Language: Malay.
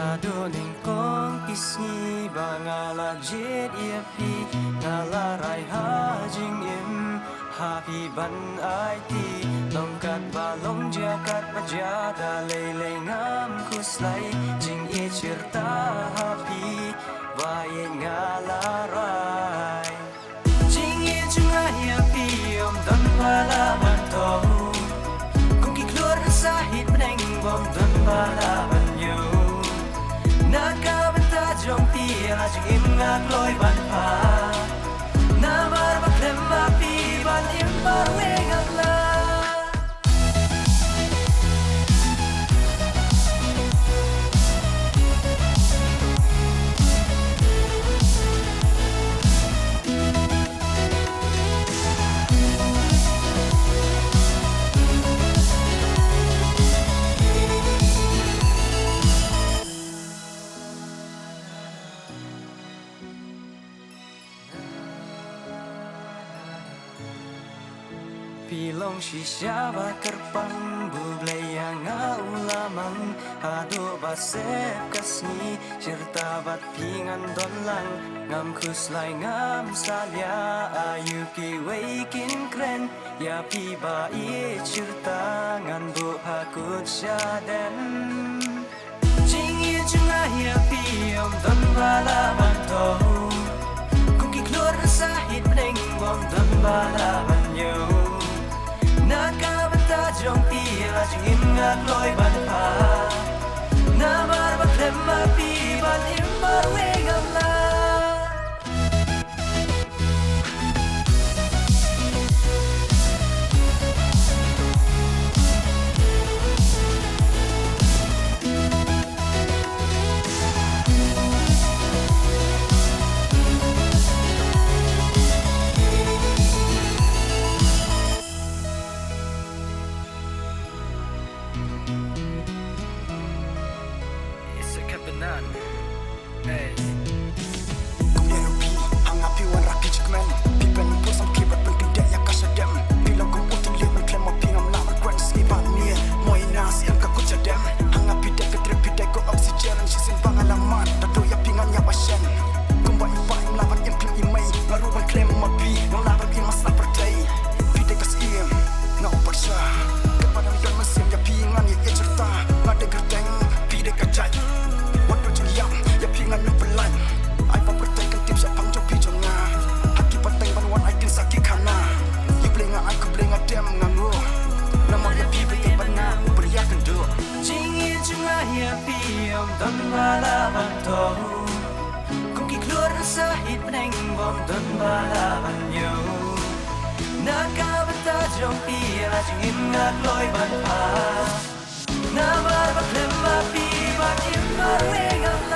Aduning kong pisngi bangalajit iapi ngalaray hajing im happy ban IT longkat balong jakat pajada lele ngam kuslay jing ichirta happy bayin ngalaray jing ichunga iapi om don bala banto kung kiklor sahit neng bom don bala banyo Nakabenta tira jing im ngagloy ban pa Namar baklem api ban im barweng agla Pilong shisha bakar pambu belayang ulamang ado basep kasni cerita bat pingan donlang ngam kuslay ngam salya ayu ki weikin kren ya piba i cerita ngan bu hakut syaden jingi junga ya piom don bala banto kung kiklor sahit neng bom don bala banyo Nakabenta tira jing im ngagloy ban pa Namar baklem api ban im barweng agla Hey. Kunerupi, hangapi wan raki jikmen Pipen po sam kibat pen kedek ya kasadem Bilang ku putin liat men klem api ngam lamar kwen skipan niya Moy nasi yang kakut jadem Hangapi dek ketrepi dek ko oksigen Sisin pangalaman, tado ya pingan ya wasyen Kumba ipa im laban im klem imay Ngaruban klem api, ngam laban im masa perday Pide kas iem, nga upak sya Kepadam dan mesim ya pingan ya cerita Ngade gerdeng, pide kajay Waduh jeliam, ya pingan nupelan Ay papertaykan tim siya pang jopi jonga Haki patay banwan ay tin sakit kana Iblenga ay kublenga dem ngango Namang ya pibe iban na beriakan do Jingi junga ya piom don bala banto Kung kiklor sahit neng bom don bala banyo Nakabenta tira jing im ngagloy ban pa Namar baklem api ban im barweng agla